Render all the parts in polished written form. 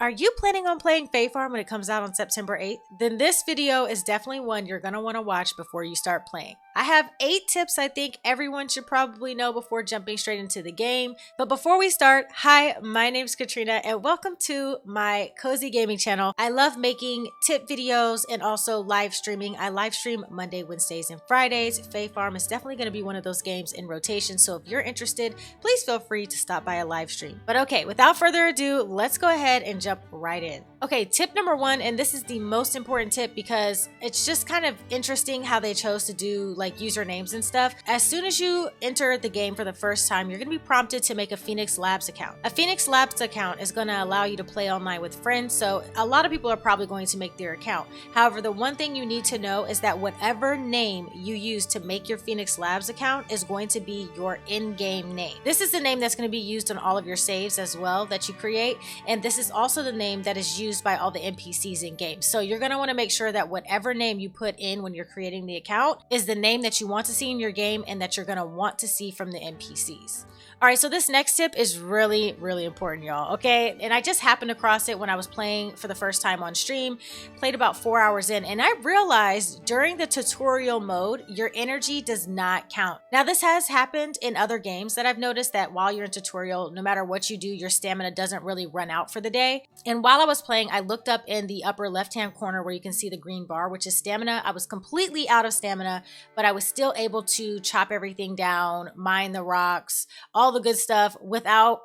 Are you planning on playing FAE when it comes out on September 8th? Then this video is definitely one you're going to want to watch before you start playing. I have 8 tips I think everyone should probably know before jumping straight into the game. But before we start, hi, my name is Katrina and welcome to my cozy gaming channel. I love making tip videos and also live streaming. I live stream Monday, Wednesdays, and Fridays. FAE is definitely going to be one of those games in rotation. So if you're interested, please feel free to stop by a live stream. But okay, without further ado, let's go ahead and jump right in. Okay, tip number 1, and this is the most important tip because it's just kind of interesting how they chose to do like usernames and stuff. As soon as you enter the game for the first time, you're going to be prompted to make a Phoenix Labs account. A Phoenix Labs account is going to allow you to play online with friends, so a lot of people are probably going to make their account. However, the one thing you need to know is that whatever name you use to make your Phoenix Labs account is going to be your in-game name. This is the name that's going to be used on all of your saves as well that you create, and this is also the name that is used by all the NPCs in game. So you're going to want to make sure that whatever name you put in when you're creating the account is the name that you want to see in your game and that you're going to want to see from the NPCs. All right, so this next tip is really, really important, y'all, okay? And I just happened across it when I was playing for the first time on stream, played about 4 hours in, and I realized during the tutorial mode, your energy does not count. Now, this has happened in other games that I've noticed that while you're in tutorial, no matter what you do, your stamina doesn't really run out for the day. And while I was playing, I looked up in the upper left-hand corner where you can see the green bar, which is stamina. I was completely out of stamina, but I was still able to chop everything down, mine the rocks, all the good stuff without,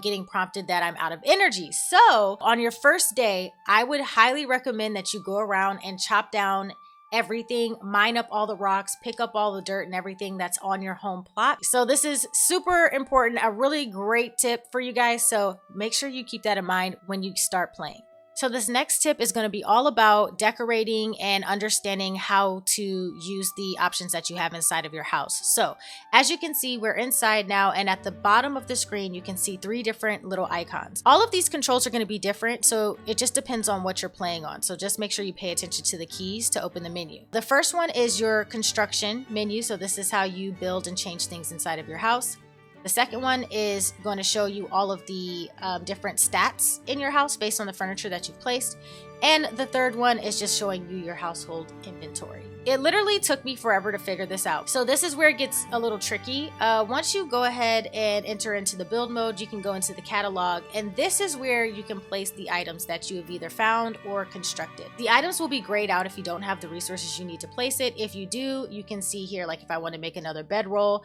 getting prompted that I'm out of energy. So on your first day, I would highly recommend that you go around and chop down everything, mine up all the rocks, pick up all the dirt and everything that's on your home plot. So this is super important, a really great tip for you guys. So make sure you keep that in mind when you start playing. So this next tip is going to be all about decorating and understanding how to use the options that you have inside of your house. So as you can see, we're inside now, and at the bottom of the screen, you can see 3 different little icons. All of these controls are going to be different, so it just depends on what you're playing on. So just make sure you pay attention to the keys to open the menu. The first one is your construction menu. So this is how you build and change things inside of your house. The second one is going to show you all of the different stats in your house based on the furniture that you've placed. And the third one is just showing you your household inventory. It literally took me forever to figure this out. So this is where it gets a little tricky. Once you go ahead and enter into the build mode, you can go into the catalog, and this is where you can place the items that you have either found or constructed. The items will be grayed out if you don't have the resources you need to place it. If you do, you can see here, like if I want to make another bedroll,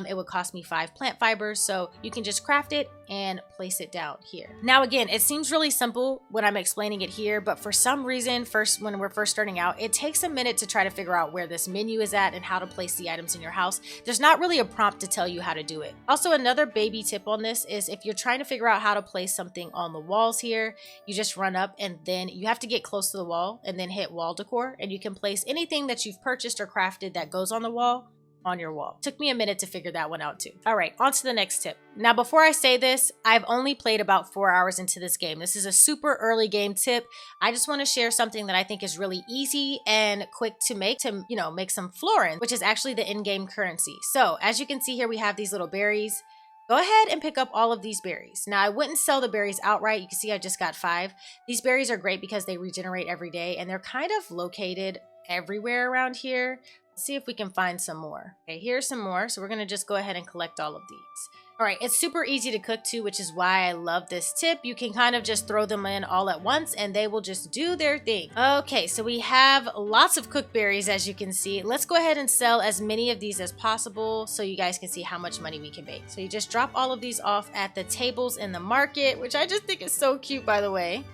it would cost me 5 plant fibers. So you can just craft it and place it down here. Now, again, it seems really simple when I'm explaining it here, but for some reason, when we're first starting out, it takes a minute to try to figure out where this menu is at and how to place the items in your house. There's not really a prompt to tell you how to do it. Also, another baby tip on this is if you're trying to figure out how to place something on the walls here, you just run up and then you have to get close to the wall and then hit wall decor, and you can place anything that you've purchased or crafted that goes on the wall on your wall. Took me a minute to figure that one out too. All right, on to the next tip. Now, before I say this, I've only played about 4 hours into this game. This is a super early game tip. I just want to share something that I think is really easy and quick to make make some florins, which is actually the in-game currency. So as you can see here, we have these little berries. Go ahead and pick up all of these berries. Now, I wouldn't sell the berries outright. You can see I just got 5. These berries are great because they regenerate every day, and they're kind of located everywhere around here. See if we can find some more. Okay, here's some more. So we're going to just go ahead and collect all of these. All right, it's super easy to cook too, which is why I love this tip. You can kind of just throw them in all at once and they will just do their thing. Okay, so we have lots of cooked berries, as you can see. Let's go ahead and sell as many of these as possible so you guys can see how much money we can make. So you just drop all of these off at the tables in the market, which I just think is so cute, by the way.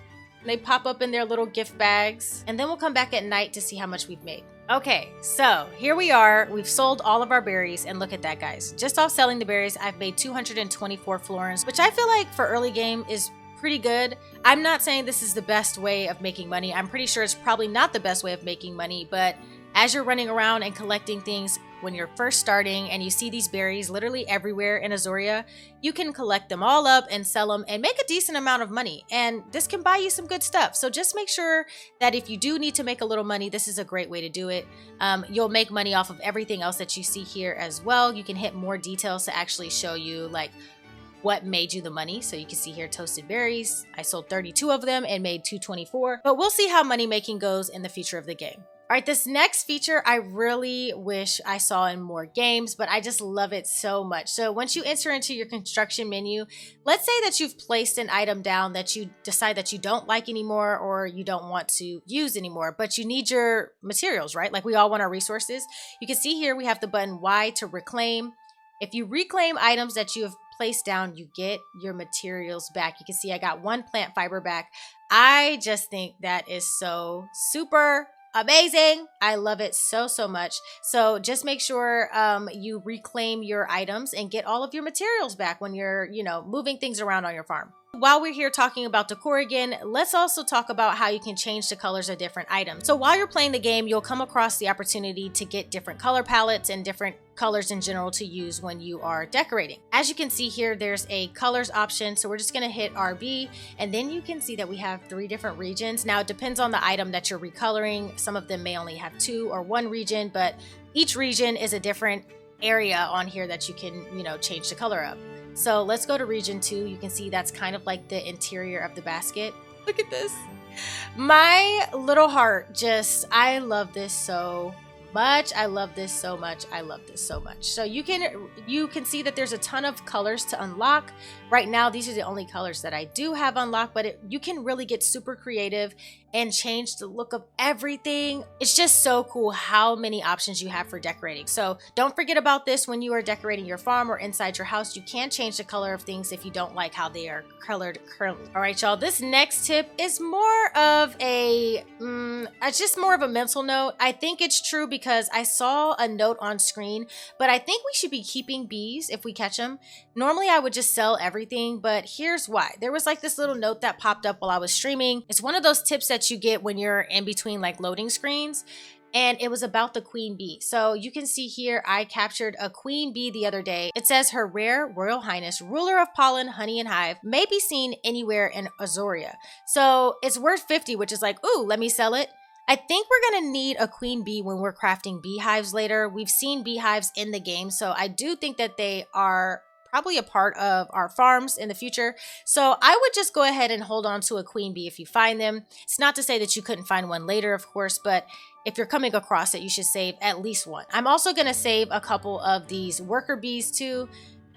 They pop up in their little gift bags, and then we'll come back at night to see how much we've made. Okay, so here we are. We've sold all of our berries, and look at that, guys. Just off selling the berries, I've made 224 florins, which I feel like for early game is pretty good. I'm not saying this is the best way of making money. I'm pretty sure it's probably not the best way of making money, but as you're running around and collecting things when you're first starting and you see these berries literally everywhere in Azoria, you can collect them all up and sell them and make a decent amount of money. And this can buy you some good stuff. So just make sure that if you do need to make a little money, this is a great way to do it. You'll make money off of everything else that you see here as well. You can hit more details to actually show you like what made you the money. So you can see here toasted berries. I sold 32 of them and made 224, but we'll see how money making goes in the future of the game. All right, this next feature I really wish I saw in more games, but I just love it so much. So once you enter into your construction menu, let's say that you've placed an item down that you decide that you don't like anymore or you don't want to use anymore, but you need your materials, right? Like we all want our resources. You can see here we have the button Y to reclaim. If you reclaim items that you have placed down, you get your materials back. You can see I got 1 plant fiber back. I just think that is so super amazing. I love it so much. So just make sure you reclaim your items and get all of your materials back when you're, moving things around on your farm. While we're here talking about decor again, let's also talk about how you can change the colors of different items. So while you're playing the game, you'll come across the opportunity to get different color palettes and different colors in general to use when you are decorating. As you can see here, there's a colors option. So we're just gonna hit RB, and then you can see that we have 3 different regions. Now it depends on the item that you're recoloring. Some of them may only have 2 or 1 region, but each region is a different area on here that you can, change the color of. So let's go to region 2. You can see that's kind of like the interior of the basket. Look at this. My little heart I love this so much. I love this so much. I love this so much. So you can see that there's a ton of colors to unlock. Right now, these are the only colors that I do have unlocked, but you can really get super creative and change the look of everything. It's just so cool how many options you have for decorating. So don't forget about this when you are decorating your farm or inside your house. You can change the color of things if you don't like how they are colored currently. All right, y'all, this next tip is more of it's just more of a mental note. I think it's true because I saw a note on screen, but I think we should be keeping bees if we catch them. Normally I would just sell everything, but here's why. There was like this little note that popped up while I was streaming. It's one of those tips that you get when you're in between like loading screens, and it was about the queen bee. So you can see here I captured a queen bee the other day. It says her rare royal highness, ruler of pollen, honey, and hive, may be seen anywhere in Azoria. So it's worth 50, which is like, ooh, let me sell it. I think we're gonna need a queen bee when we're crafting beehives later. We've seen beehives in the game, so I do think that they are probably a part of our farms in the future. So I would just go ahead and hold on to a queen bee if you find them. It's not to say that you couldn't find one later, of course, but if you're coming across it, you should save at least one. I'm also gonna save a couple of these worker bees too,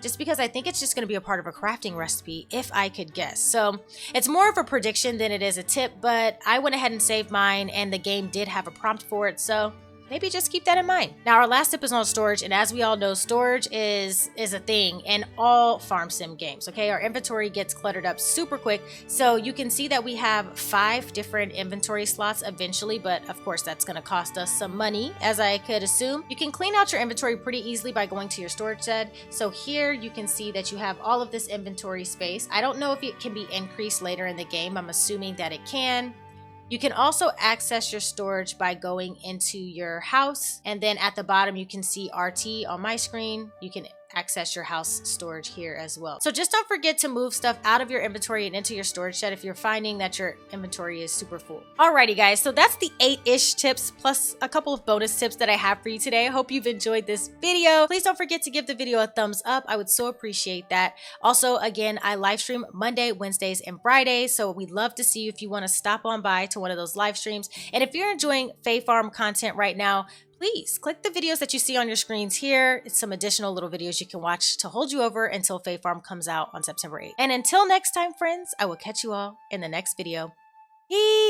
just because I think it's just gonna be a part of a crafting recipe, if I could guess. So it's more of a prediction than it is a tip, but I went ahead and saved mine, and the game did have a prompt for it, so maybe just keep that in mind. Now, our last tip is on storage, and as we all know, storage is a thing in all farm sim games, okay? Our inventory gets cluttered up super quick, so you can see that we have 5 different inventory slots eventually, but of course that's gonna cost us some money, as I could assume. You can clean out your inventory pretty easily by going to your storage shed. So here you can see that you have all of this inventory space. I don't know if it can be increased later in the game. I'm assuming that it can. You can also access your storage by going into your house, and then at the bottom you can see RT on my screen. You can access your house storage here as well. So just don't forget to move stuff out of your inventory and into your storage shed if you're finding that your inventory is super full. Alrighty guys, so that's the 8-ish tips plus a couple of bonus tips that I have for you today. I hope you've enjoyed this video. Please don't forget to give the video a thumbs up. I would so appreciate that. Also, again, I live stream Monday, Wednesdays, and Fridays, so we'd love to see you if you want to stop on by to one of those live streams. And if you're enjoying FAE Farm content right now, please click the videos that you see on your screens here. It's some additional little videos you can watch to hold you over until FAE Farm comes out on September 8th. And until next time, friends, I will catch you all in the next video. Peace!